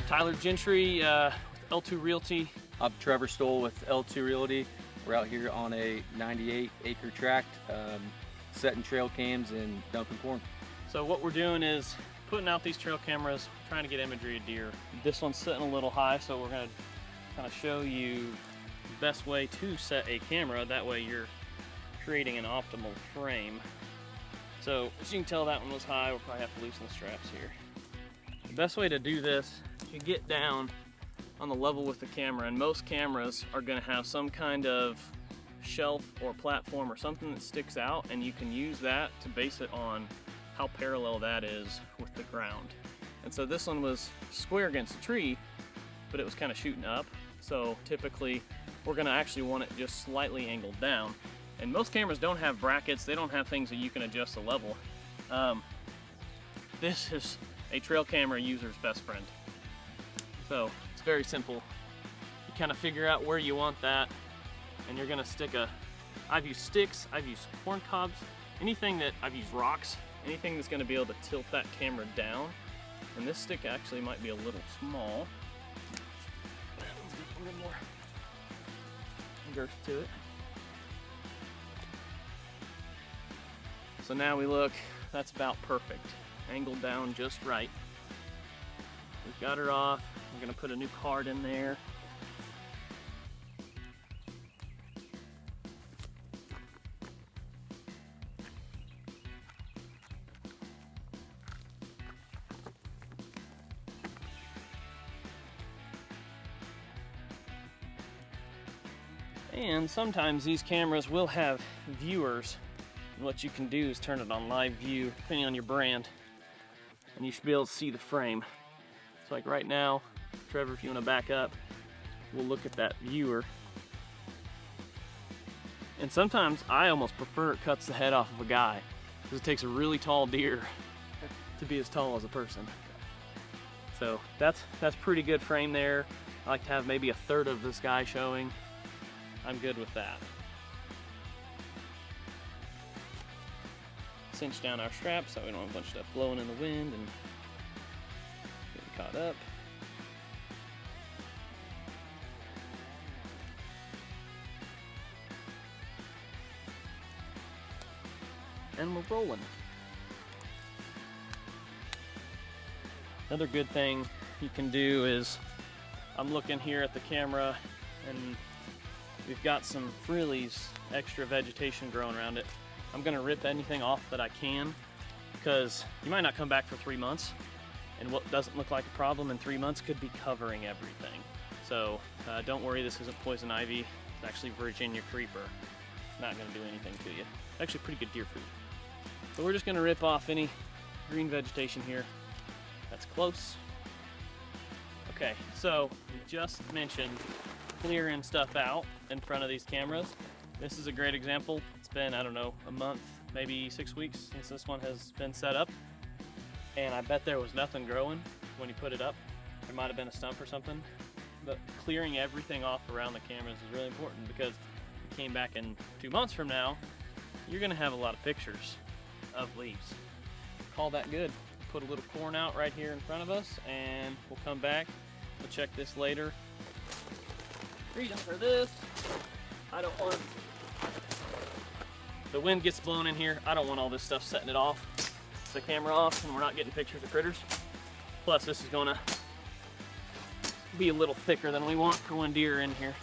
Tyler Gentry with L2 Realty. I'm Trevor Stoll with L2 Realty. We're out here on a 98-acre tract, setting trail cams and dumping corn. So what we're doing is putting out these trail cameras, trying to get imagery of deer. This one's sitting a little high, so we're going to kind of show you the best way to set a camera. That way you're creating an optimal frame. So as you can tell, that one was high. We'll probably have to loosen the straps here. The best way to do this is you get down on the level with the camera, and most cameras are going to have some kind of shelf or platform or something that sticks out, and you can use that to base it on how parallel that is with the ground. And so this one was square against a tree, but it was kind of shooting up. So typically we're going to actually want it just slightly angled down. And most cameras don't have brackets, they don't have things that you can adjust the level. This is a trail camera user's best friend. So it's very simple. You kind of figure out where you want that, and you're gonna stick I've used sticks, I've used corn cobs, I've used rocks, anything that's gonna be able to tilt that camera down. And this stick actually might be a little small. Let's get a little more girth to it. So now we look, that's about perfect. Angled down just right. We've got her off. I'm gonna put a new card in there. And sometimes these cameras will have viewers. And what you can do is turn it on live view, depending on your brand, and you should be able to see the frame. So like right now, Trevor, if you want to back up, we'll look at that viewer. And sometimes I almost prefer it cuts the head off of a guy, because it takes a really tall deer to be as tall as a person. So that's pretty good frame there. I like to have maybe a third of this guy showing. I'm good with that. Cinch down our straps so we don't have a bunch of stuff blowing in the wind and getting caught up. And we're rolling. Another good thing you can do is, I'm looking here at the camera and we've got some frillies, extra vegetation growing around it. I'm gonna rip anything off that I can, because you might not come back for 3 months, and what doesn't look like a problem in 3 months could be covering everything. So don't worry, this isn't poison ivy. It's actually Virginia creeper. Not gonna do anything to you. It's actually pretty good deer food. So we're just gonna rip off any green vegetation here that's close. Okay, so we just mentioned clearing stuff out in front of these cameras. This is a great example. It's been, I don't know, a month, maybe 6 weeks since this one has been set up. And I bet there was nothing growing when you put it up. There might have been a stump or something. But clearing everything off around the cameras is really important, because if you came back in 2 months from now, you're gonna have a lot of pictures of leaves. Call that good. Put a little corn out right here in front of us, and we'll come back. We'll check this later. Reason for this, I don't want, the wind gets blown in here, I don't want all this stuff setting it off, the camera off, and we're not getting pictures of critters. Plus this is gonna be a little thicker than we want for when deer are in here.